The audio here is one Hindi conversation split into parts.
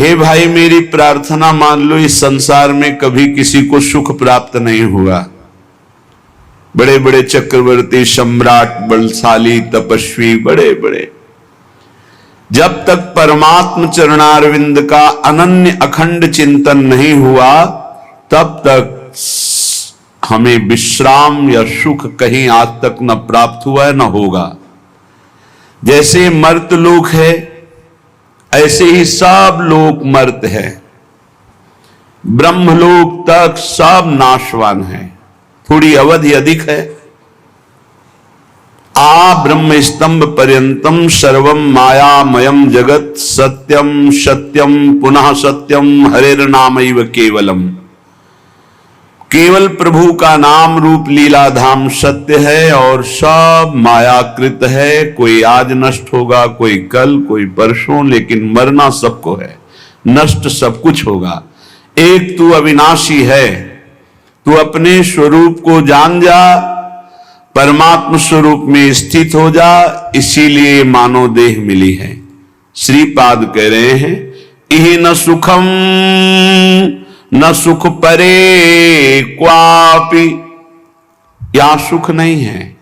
हे भाई मेरी प्रार्थना मान लो, इस संसार में कभी किसी को सुख प्राप्त नहीं हुआ। बड़े बड़े चक्रवर्ती, सम्राट, बलशाली, तपस्वी, बड़े बड़े, जब तक परमात्म चरणारविंद का अनन्य अखंड चिंतन नहीं हुआ तब तक हमें विश्राम या सुख कहीं आज तक न प्राप्त हुआ है न होगा। जैसे मर्त लोक है ऐसे ही सब लोक मर्त है, ब्रह्मलोक तक सब नाशवान है, थोड़ी अवधि अधिक है। आ ब्रह्म स्तंभ पर्यंतम सर्वम मायामयम जगत सत्यम सत्यम पुनः सत्यम हरेर नामैव केवलम। केवल प्रभु का नाम रूप लीला धाम सत्य है और सब मायाकृत है। कोई आज नष्ट होगा, कोई कल, कोई परसों, लेकिन मरना सबको है, नष्ट सब कुछ होगा। एक तू अविनाशी है, तू अपने स्वरूप को जान जा, परमात्म स्वरूप में स्थित हो जा, इसीलिए मानव देह मिली है। श्रीपाद कह रहे हैं इहि न सुखम न सुख परे क्वापि, यहां सुख नहीं है।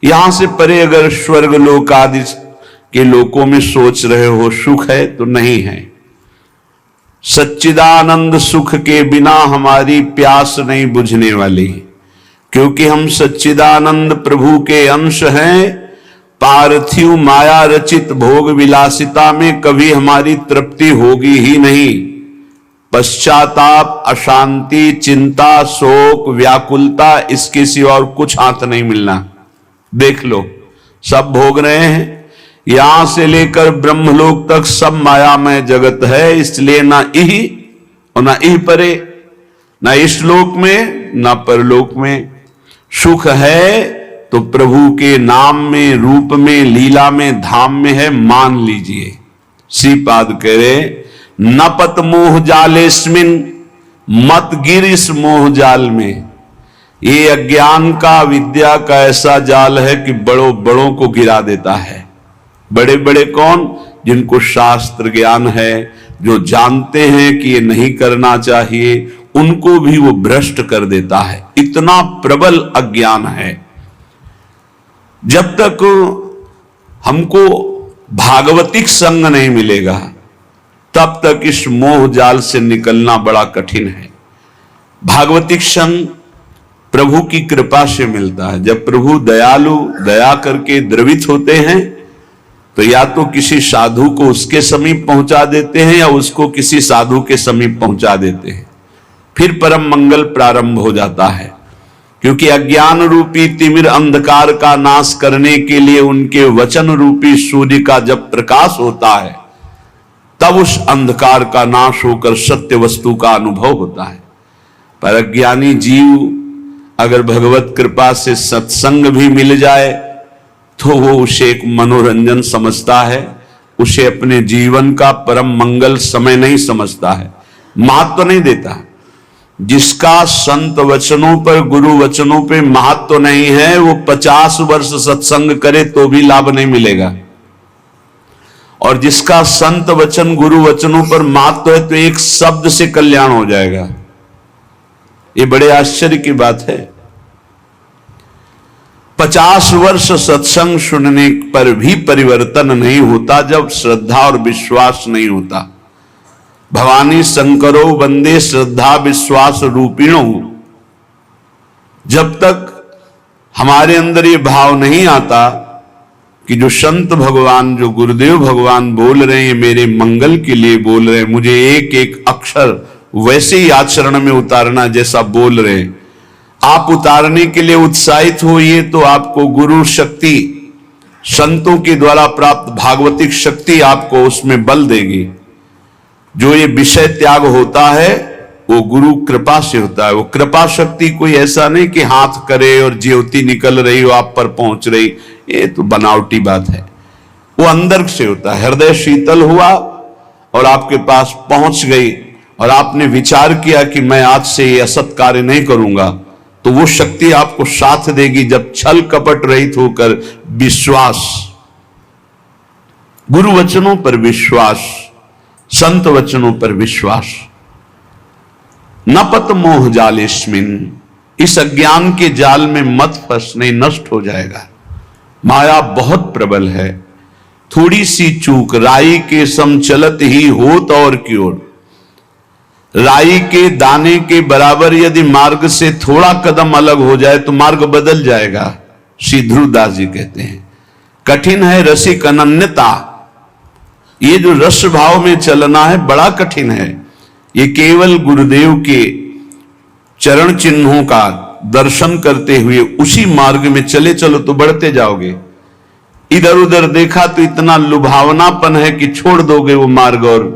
यहां से परे अगर स्वर्ग लोक आदि के लोकों में सोच रहे हो सुख है तो नहीं है। सच्चिदानंद सुख के बिना हमारी प्यास नहीं बुझने वाली, क्योंकि हम सच्चिदानंद प्रभु के अंश हैं। पार्थिव माया रचित भोग विलासिता में कभी हमारी तृप्ति होगी ही नहीं। पश्चाताप, अशांति, चिंता, शोक, व्याकुलता, इसके सिवा और कुछ हाथ नहीं मिलना। देख लो, सब भोग रहे हैं, यहां से लेकर ब्रह्मलोक तक सब मायामय जगत है। इसलिए ना इहि और ना इह परे, ना इस लोक में ना परलोक में। सुख है तो प्रभु के नाम में, रूप में, लीला में, धाम में है, मान लीजिए। श्रीपाद कह रहे न पत मोह जालेस्मिन, मत गिर इस मोह जाल में। ये अज्ञान का, विद्या का ऐसा जाल है कि बड़ों बड़ों को गिरा देता है। बड़े बड़े कौन? जिनको शास्त्र ज्ञान है, जो जानते हैं कि ये नहीं करना चाहिए, उनको भी वो भ्रष्ट कर देता है। इतना प्रबल अज्ञान है। जब तक हमको भागवतिक संग नहीं मिलेगा तब तक इस मोह जाल से निकलना बड़ा कठिन है। भागवतिक संग प्रभु की कृपा से मिलता है। जब प्रभु दयालु, दया करके द्रवित होते हैं तो या तो किसी साधु को उसके समीप पहुंचा देते हैं या उसको किसी साधु के समीप पहुंचा देते हैं, फिर परम मंगल प्रारंभ हो जाता है। क्योंकि अज्ञान रूपी तिमिर अंधकार का नाश करने के लिए उनके वचन रूपी सूर्य का जब प्रकाश होता है तब उस अंधकार का नाश होकर सत्य वस्तु का अनुभव होता है। पर अज्ञानी जीव अगर भगवत कृपा से सत्संग भी मिल जाए तो वो उसे एक मनोरंजन समझता है, उसे अपने जीवन का परम मंगल समय नहीं समझता है, महत्व नहीं देता। जिसका संत वचनों पर, गुरु वचनों पे महत्व नहीं है, वो 50 वर्ष सत्संग करे तो भी लाभ नहीं मिलेगा। और जिसका संत वचन, गुरु वचनों पर महत्व है तो एक शब्द से कल्याण हो जाएगा। ये बड़े आश्चर्य की बात है। 50 वर्ष सत्संग सुनने पर भी परिवर्तन नहीं होता जब श्रद्धा और विश्वास नहीं होता। भवानी शंकरो वंदे श्रद्धा विश्वास रूपिणो। जब तक हमारे अंदर ये भाव नहीं आता कि जो संत भगवान, जो गुरुदेव भगवान बोल रहे हैं, मेरे मंगल के लिए बोल रहे हैं, मुझे एक एक अक्षर वैसे ही आचरण में उतारना जैसा बोल रहे हैं, आप उतारने के लिए उत्साहित होइए तो आपको गुरु शक्ति, संतों के द्वारा प्राप्त भागवतिक शक्ति आपको उसमें बल देगी। जो ये विषय त्याग होता है वो गुरु कृपा से होता है। वो कृपा शक्ति कोई ऐसा नहीं कि हाथ करे और ज्योति निकल रही हो आप पर पहुंच रही, ये तो बनावटी बात है। वो अंदर से होता है। हृदय शीतल हुआ और आपके पास पहुंच गई और आपने विचार किया कि मैं आज से ये असत कार्य नहीं करूंगा, तो वो शक्ति आपको साथ देगी। जब छल कपट रहित होकर विश्वास, गुरु वचनों पर विश्वास, संत वचनों पर विश्वास। न पत मोह जालेस्मिन, इस अज्ञान के जाल में मत फंस, नहीं नष्ट हो जाएगा। माया बहुत प्रबल है, थोड़ी सी चूक राई के सम चलत ही होत और की ओर। राई के दाने के बराबर यदि मार्ग से थोड़ा कदम अलग हो जाए तो मार्ग बदल जाएगा। श्री ध्रुवदास जी कहते हैं कठिन है रसिक अनन्यता। ये जो रस भाव में चलना है बड़ा कठिन है। ये केवल गुरुदेव के चरण चिन्हों का दर्शन करते हुए उसी मार्ग में चले चलो तो बढ़ते जाओगे। इधर उधर देखा तो इतना लुभावनापन है कि छोड़ दोगे वो मार्ग और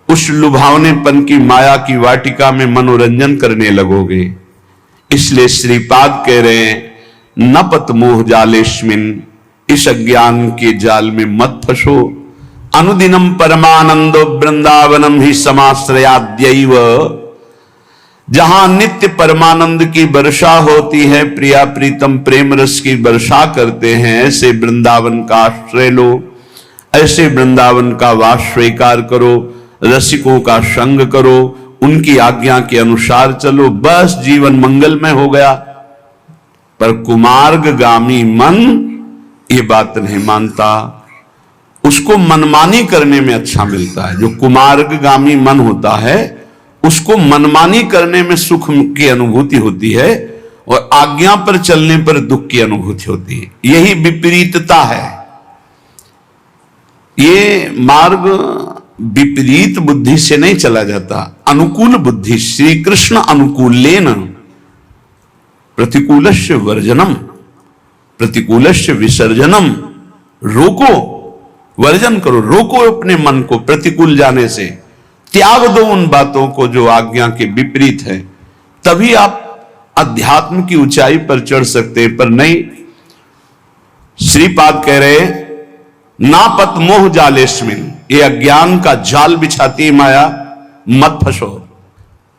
उस लुभावनेपन की माया की वाटिका में मनोरंजन करने लगोगे। इसलिए श्रीपाद कह रहे हैं न पत मोह जालेस्मिन, इस अज्ञान के जाल में मत फंसो। अनुदिनम परमानंदो वृंदावनम ही समाश्रयाद्यैव, जहां नित्य परमानंद की वर्षा होती है, प्रिया प्रीतम प्रेम रस की वर्षा करते हैं, ऐसे वृंदावन का आश्रय लो, ऐसे वृंदावन का वास स्वीकार करो, रसिकों का संग करो, उनकी आज्ञा के अनुसार चलो, बस जीवन मंगलमय हो गया। पर कुमार्गगामी मन ये बात नहीं मानता, उसको मनमानी करने में अच्छा मिलता है। जो कुमार्गगामी मन होता है उसको मनमानी करने में सुख की अनुभूति होती है और आज्ञा पर चलने पर दुख की अनुभूति होती है। यही विपरीतता है। ये मार्ग विपरीत बुद्धि से नहीं चला जाता, अनुकूल बुद्धि। श्री कृष्ण अनुकूलेन प्रतिकूलस्य वर्जनम प्रतिकूलस्य विसर्जनम। रोको, वर्जन करो, रोको अपने मन को प्रतिकूल जाने से, त्याग दो उन बातों को जो आज्ञा के विपरीत है, तभी आप अध्यात्म की ऊंचाई पर चढ़ सकते हैं। पर नहीं, श्रीपाद कह रहे नापत मोह जालेस्मिन, ये अज्ञान का जाल बिछाती माया, मत फंसो।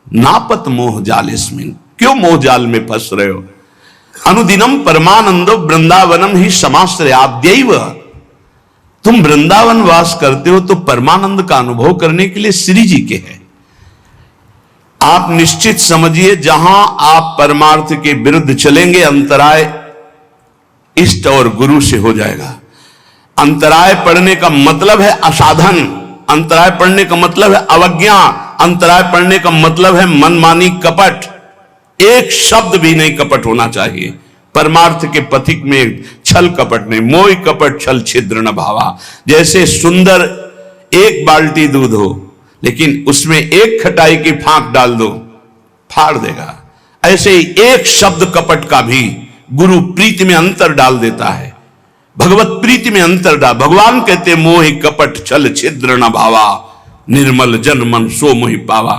नापत मोह जालेस्मिन, क्यों मोह जाल में फंस रहे हो। अनुदिनम परमानंदो वृंदावनम ही समाश्रयाद्यैव, तुम वृंदावन वास करते हो तो परमानंद का अनुभव करने के लिए श्री जी के हैं। आप निश्चित समझिए जहां आप परमार्थ के विरुद्ध चलेंगे अंतराय इष्ट और गुरु से हो जाएगा। अंतराय पड़ने का मतलब है असाधन, अंतराय पड़ने का मतलब है अवज्ञा, अंतराय पड़ने का मतलब है मनमानी कपट। एक शब्द भी नहीं कपट होना चाहिए। परमार्थ के पथिक में छल कपट नहीं, मोह कपट छल छिद्र न भावा। जैसे सुंदर एक बाल्टी दूध हो लेकिन उसमें एक खटाई की फांक डाल दो, फाड़ देगा। ऐसे ही एक शब्द कपट का भी गुरु प्रीति में अंतर डाल देता है, भगवत प्रीति में अंतर डाल। भगवान कहते मोह कपट छल छिद्र न भावा, निर्मल जन मन सो मोहि पावा।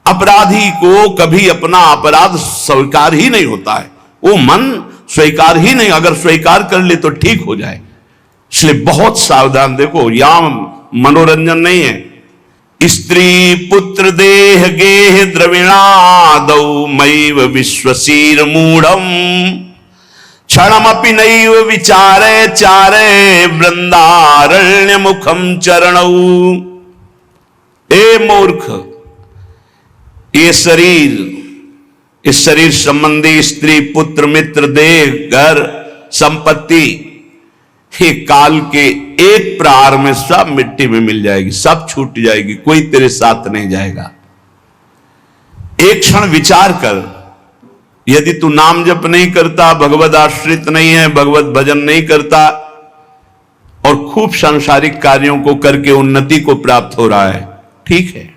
अपराधी को कभी अपना अपराध स्वीकार ही नहीं होता है, वो मन स्वीकार ही नहीं, अगर स्वीकार कर ले तो ठीक हो जाए। इसलिए बहुत सावधान। देखो यहां मनोरंजन नहीं है। स्त्री पुत्र देह गेह द्रविणादौ मैव विश्वसीर मूढ़म, क्षणमपि नैव विचारे चारे वृंदारण्य मुखम चरणौ। ए मूर्ख, ये शरीर, इस शरीर संबंधी स्त्री पुत्र मित्र देह घर संपत्ति, हे काल के एक प्रहार में सब मिट्टी में मिल जाएगी, सब छूट जाएगी, कोई तेरे साथ नहीं जाएगा। एक क्षण विचार कर, यदि तू नाम जप नहीं करता, भगवत आश्रित नहीं है, भगवत भजन नहीं करता और खूब सांसारिक कार्यों को करके उन्नति को प्राप्त हो रहा है, ठीक है,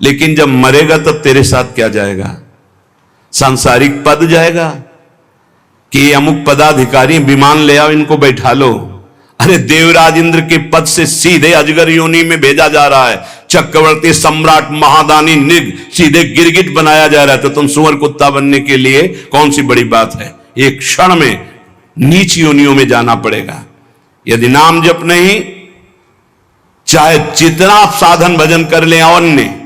लेकिन जब मरेगा तब तेरे साथ क्या जाएगा? सांसारिक पद जाएगा कि अमुक पदाधिकारी विमान ले आओ, इनको बैठा लो। अरे देवराज इंद्र के पद से सीधे अजगर योनि में भेजा जा रहा है, चक्रवर्ती सम्राट महादानी निग सीधे गिरगिट बनाया जा रहा है, तो तुम सुअर कुत्ता बनने के लिए कौन सी बड़ी बात है? एक क्षण में नीच योनियों में जाना पड़ेगा। यदि नाम जप नहीं, चाहे जितना साधन भजन कर ले, अन्य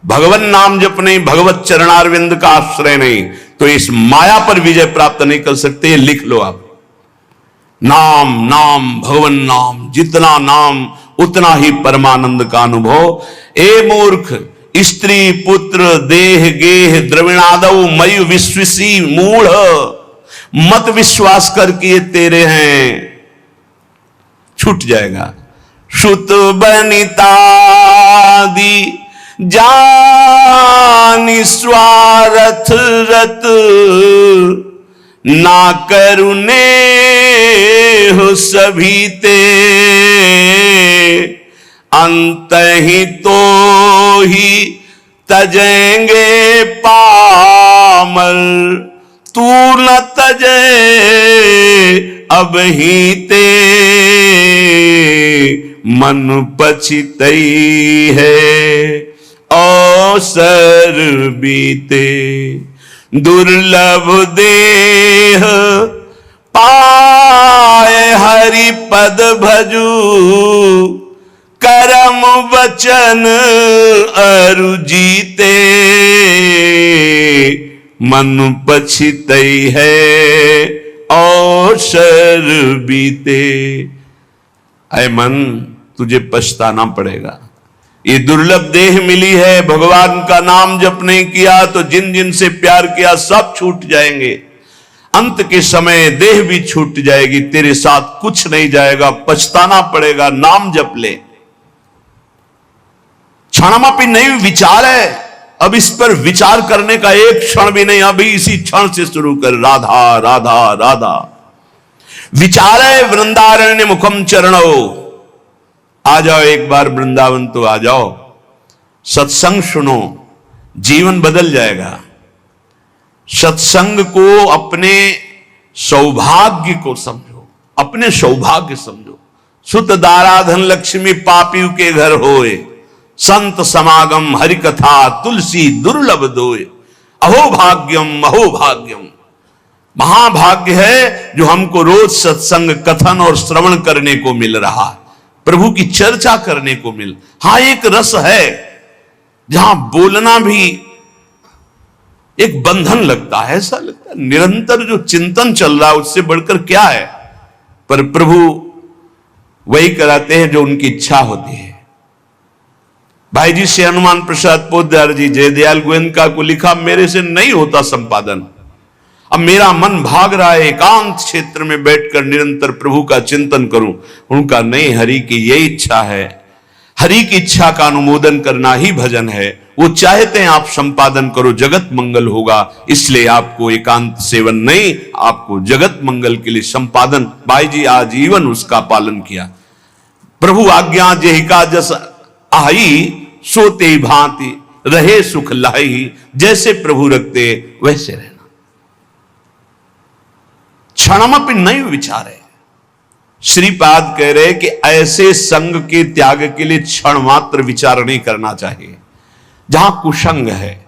भगवान नाम जप नहीं, भगवत चरणारविंद का आश्रय नहीं, तो इस माया पर विजय प्राप्त नहीं कर सकते। लिख लो आप, नाम नाम भगवान नाम, जितना नाम उतना ही परमानंद का अनुभव। ए मूर्ख, स्त्री पुत्र देह गेह द्रविणादव मयु विश्वसी मूढ़, मत विश्वास कर कि ये तेरे हैं, छूट जाएगा। श्रुत बनितादि जानि स्वार्थ रत, ना करुणे हो सभी ते, अंत ही तो ही तजेंगे पामर, तू न तजे अब ही ते, मन पछितई है अवसर बीते, दुर्लभ देह पाए हरि पद भजू, करम वचन अरु जीते, मन पछितई है अवसर बीते। ऐ मन, तुझे पछताना पड़ेगा। ये दुर्लभ देह मिली है, भगवान का नाम जप नहीं किया तो जिन जिन से प्यार किया सब छूट जाएंगे। अंत के समय देह भी छूट जाएगी, तेरे साथ कुछ नहीं जाएगा, पछताना पड़ेगा। नाम जप ले। क्षणमापि नहीं विचार है, अब इस पर विचार करने का एक क्षण भी नहीं, अभी इसी क्षण से शुरू कर। राधा राधा राधा विचार है। वृंदारण्य मुखम चरणो, आ जाओ एक बार वृंदावन तो आ जाओ, सत्संग सुनो, जीवन बदल जाएगा। सत्संग को अपने सौभाग्य को समझो, अपने सौभाग्य समझो। सुत दारा धन लक्ष्मी पापियों के घर होए, संत समागम हरि कथा तुलसी दुर्लभ दोए, अहो भाग्यम अहो भाग्यम। महाभाग्य है जो हमको रोज सत्संग कथन और श्रवण करने को मिल रहा है, प्रभु की चर्चा करने को मिल। हां, एक रस है जहां बोलना भी एक बंधन लगता है, ऐसा लगता है निरंतर जो चिंतन चल रहा है उससे बढ़कर क्या है। पर प्रभु वही कराते हैं जो उनकी इच्छा होती है। भाई जी से हनुमान प्रसाद पोद्दार जी जयदयाल गोयनका को लिखा, मेरे से नहीं होता संपादन, अब मेरा मन भाग रहा है एकांत क्षेत्र में बैठकर निरंतर प्रभु का चिंतन करूं। उनका नहीं, हरि की यही इच्छा है, हरि की इच्छा का अनुमोदन करना ही भजन है। वो चाहते हैं आप संपादन करो, जगत मंगल होगा, इसलिए आपको एकांत सेवन नहीं, आपको जगत मंगल के लिए संपादन। भाई जी आजीवन उसका पालन किया। प्रभु आज्ञा जेहिका जस आई, सोते भांति रहे सुख लाई, जैसे प्रभु रखते वैसे रहना। क्षणमपि नहीं विचार है। श्रीपाद कह रहे कि ऐसे संग के त्याग के लिए क्षण मात्र विचार नहीं करना चाहिए जहां कुसंग है।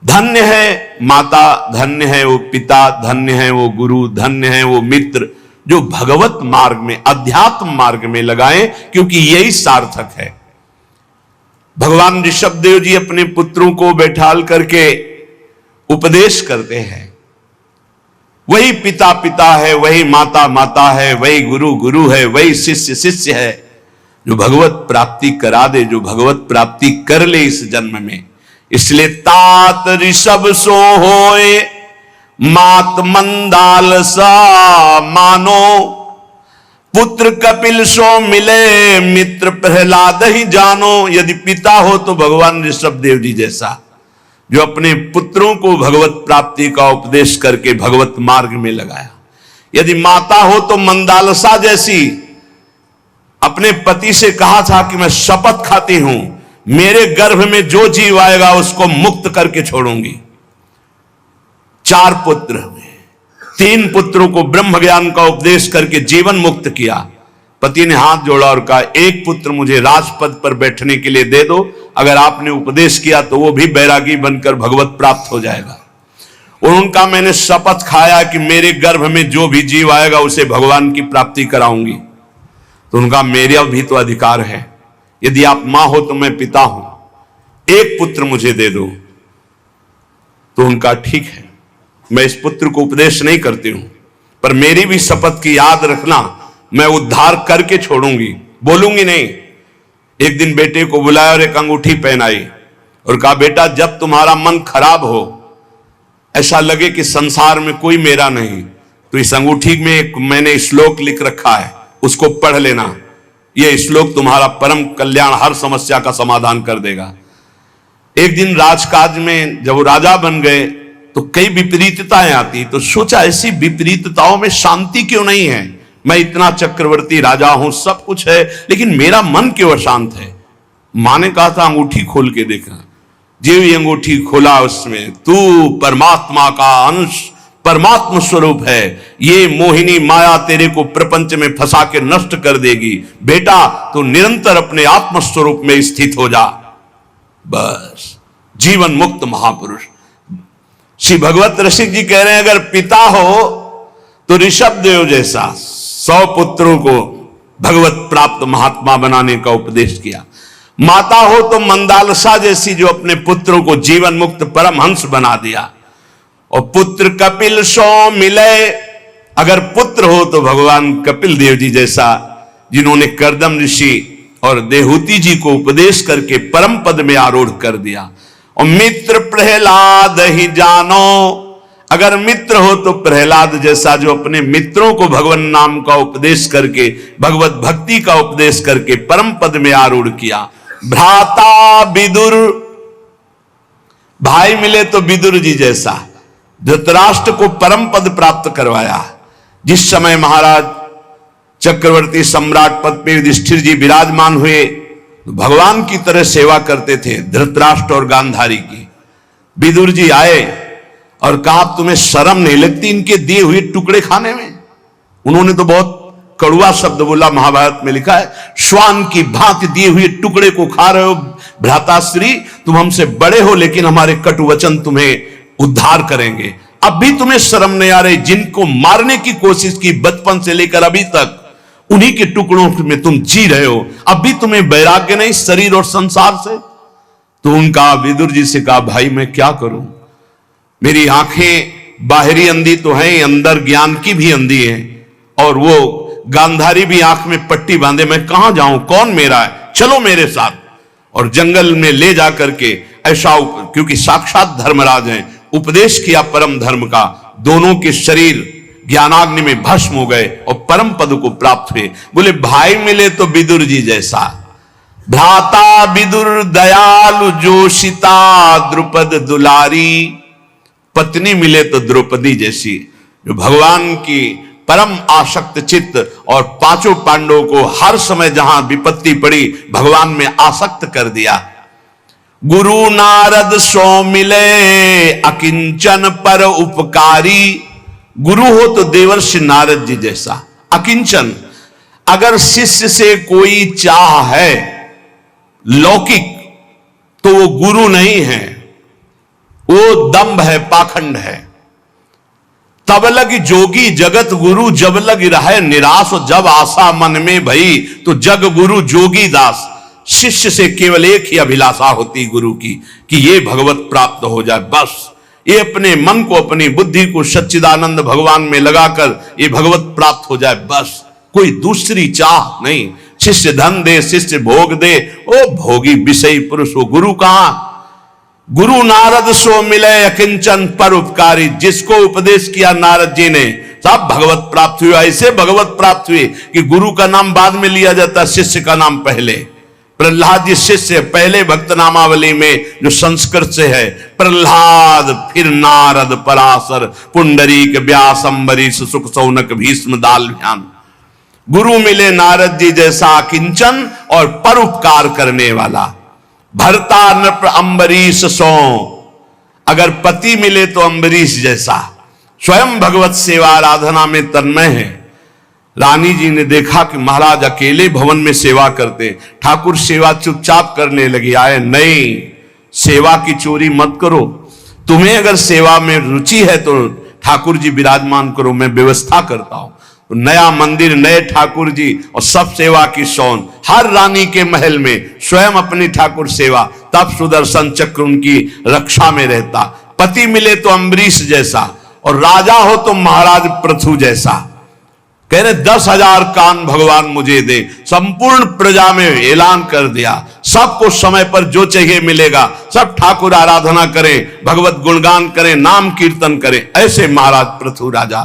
धन्य है माता, धन्य है वो पिता, धन्य है वो गुरु, धन्य है वो मित्र जो भगवत मार्ग में, अध्यात्म मार्ग में लगाएं, क्योंकि यही सार्थक है। भगवान ऋषभदेव जी अपने पुत्रों को बैठाल करके उपदेश करते हैं। वही पिता पिता है, वही माता माता है, वही गुरु गुरु है, वही शिष्य शिष्य है, जो भगवत प्राप्ति करा दे, जो भगवत प्राप्ति कर ले इस जन्म में। इसलिए तात ऋषभ सो होए, मात मंदाल सा मानो, पुत्र कपिल सो मिले, मित्र प्रहलाद ही जानो। यदि पिता हो तो भगवान ऋषभदेव जी जैसा, जो अपने पुत्रों को भगवत प्राप्ति का उपदेश करके भगवत मार्ग में लगाया। यदि माता हो तो मंदालसा जैसी, अपने पति से कहा था कि मैं शपथ खाती हूं, मेरे गर्भ में जो जीव आएगा उसको मुक्त करके छोड़ूंगी। 4 पुत्र हुए, 3 पुत्रों को ब्रह्म ज्ञान का उपदेश करके जीवन मुक्त किया। पति ने हाथ जोड़ा और कहा, एक पुत्र मुझे राजपद पर बैठने के लिए दे दो, अगर आपने उपदेश किया तो वो भी बैरागी बनकर भगवत प्राप्त हो जाएगा। और उनका मैंने शपथ खाया कि मेरे गर्भ में जो भी जीव आएगा उसे भगवान की प्राप्ति कराऊंगी। तो उनका मेरा भी तो अधिकार है, यदि आप मां हो तो मैं पिता हूं, एक पुत्र मुझे दे दो। तो उनका ठीक है, मैं इस पुत्र को उपदेश नहीं करती हूं, पर मेरी भी शपथ की याद रखना, मैं उद्धार करके छोड़ूंगी, बोलूंगी नहीं। एक दिन बेटे को बुलाया और एक अंगूठी पहनाई और कहा, बेटा जब तुम्हारा मन खराब हो, ऐसा लगे कि संसार में कोई मेरा नहीं, तो इस अंगूठी में एक मैंने श्लोक लिख रखा है, उसको पढ़ लेना। यह श्लोक तुम्हारा परम कल्याण, हर समस्या का समाधान कर देगा। एक दिन राजकाज में जब वो राजा बन गए तो कई विपरीतताएं आती, तो सोचा ऐसी विपरीतताओं में शांति क्यों नहीं है। मैं इतना चक्रवर्ती राजा हूं, सब कुछ है, लेकिन मेरा मन क्यों अशांत है। मां ने कहा था अंगूठी खोल के देखना। जो भी अंगूठी खोला उसमें तू परमात्मा का अंश, परमात्मा स्वरूप है। ये मोहिनी माया तेरे को प्रपंच में फंसा के नष्ट कर देगी। बेटा तू निरंतर अपने आत्म स्वरूप में स्थित हो जा। बस जीवन मुक्त महापुरुष। श्री भगवत रसिक जी कह रहे हैं, अगर पिता हो तो ऋषभ देव जैसा 100 पुत्रों को भगवत प्राप्त महात्मा बनाने का उपदेश किया। माता हो तो मंदालसा जैसी, जो अपने पुत्रों को जीवन मुक्त परमहंस बना दिया। और पुत्र कपिल सो मिले, अगर पुत्र हो तो भगवान कपिल देव जी जैसा, जिन्होंने कर्दम ऋषि और देहूति जी को उपदेश करके परम पद में आरूढ़ कर दिया। और मित्र प्रहलाद ही जानो, अगर मित्र हो तो प्रहलाद जैसा, जो अपने मित्रों को भगवान नाम का उपदेश करके, भगवत भक्ति का उपदेश करके परम पद में आरूढ़ किया। भ्राता विदुर, भाई मिले तो विदुर जी जैसा, धृतराष्ट्र को परम पद प्राप्त करवाया। जिस समय महाराज चक्रवर्ती सम्राट पद पे युधिष्ठिर जी विराजमान हुए, तो भगवान की तरह सेवा करते थे धृतराष्ट्र और गांधारी की। विदुर जी आए और कहा, तुम्हें शर्म नहीं लगती इनके दिए हुए टुकड़े खाने में। उन्होंने तो बहुत कड़वा शब्द बोला, महाभारत में लिखा है, श्वान की भांति दिए हुए टुकड़े को खा रहे हो भ्राताश्री, तुम हमसे बड़े हो, लेकिन हमारे कटु वचन तुम्हें उद्धार करेंगे। अब भी तुम्हें शर्म नहीं आ रही, जिनको मारने की कोशिश की बचपन से लेकर अभी तक, उन्हीं के टुकड़ों में तुम जी रहे हो। अब भी तुम्हें वैराग्य नहीं शरीर और संसार से। तो उनका विदुर जी से कहा, भाई मैं क्या करूं, मेरी आंखें बाहरी अंधी तो हैं, अंदर ज्ञान की भी अंधी है, और वो गांधारी भी आंख में पट्टी बांधे, मैं कहां जाऊं, कौन मेरा है, चलो मेरे साथ। और जंगल में ले जाकर के ऐसा, क्योंकि साक्षात धर्मराज हैं, उपदेश किया परम धर्म का। दोनों के शरीर ज्ञानाग्नि में भस्म हो गए और परम पद को प्राप्त हुए। बोले भाई मिले तो विदुर जी जैसा, भ्राता विदुर दयालु जोशिता द्रुपद दुलारी, पत्नी मिले तो द्रौपदी जैसी, जो भगवान की परम आसक्त चित्त, और पांचों पांडवों को हर समय जहां विपत्ति पड़ी भगवान में आसक्त कर दिया। गुरु नारद सो मिले अकिंचन पर उपकारी, गुरु हो तो देवर्षि नारद जी जैसा, अकिंचन। अगर शिष्य से कोई चाह है लौकिक, तो वो गुरु नहीं है, वो दंभ है, पाखंड है। तब लग जोगी जगत गुरु, जब लग रहे निराश, जब आशा मन में भई, तो जग गुरु जोगी दास। शिष्य से केवल एक ही अभिलाषा होती गुरु की, कि ये भगवत प्राप्त हो जाए, बस। ये अपने मन को, अपनी बुद्धि को सच्चिदानंद भगवान में लगाकर ये भगवत प्राप्त हो जाए, बस। कोई दूसरी चाह नहीं। शिष्य धन दे, शिष्य भोग दे, ओ भोगी विषयी पुरुष, वो गुरु कहां। गुरु नारद सो मिले अकिंचन पर उपकारी, जिसको उपदेश किया नारद जी ने सब भगवत प्राप्त हुआ। ऐसे भगवत प्राप्त हुए कि गुरु का नाम बाद में लिया जाता, शिष्य का नाम पहले। प्रहलाद जी शिष्य, पहले भक्त नामावली में जो संस्कृत से है, प्रहलाद, फिर नारद, पराशर, पुंडरीक, व्यास, अम्बरीश, सुख, सौनक, भीष्म, दालभ्यान। गुरु मिले नारद जी जैसा किंचन और परोपकार करने वाला। भरता नृप अम्बरीश सो, अगर पति मिले तो अम्बरीश जैसा, स्वयं भगवत सेवा आराधना में तन्मय है। रानी जी ने देखा कि महाराज अकेले भवन में सेवा करते, ठाकुर सेवा चुपचाप करने लगी। आए, नहीं, सेवा की चोरी मत करो, तुम्हें अगर सेवा में रुचि है तो ठाकुर जी विराजमान करो, मैं व्यवस्था करता हूं। तो नया मंदिर, नए ठाकुर जी और सब सेवा की शौन, हर रानी के महल में स्वयं अपनी ठाकुर सेवा, तब सुदर्शन चक्र उनकी रक्षा में रहता। पति मिले तो अम्बरीश जैसा, और राजा हो तो महाराज पृथु जैसा। कह रहे 10,000 कान भगवान मुझे दे। संपूर्ण प्रजा में ऐलान कर दिया, सबको समय पर जो चाहिए मिलेगा। सब ठाकुर आराधना करें, भगवत गुणगान करें, नाम कीर्तन करें। ऐसे महाराज पृथु राजा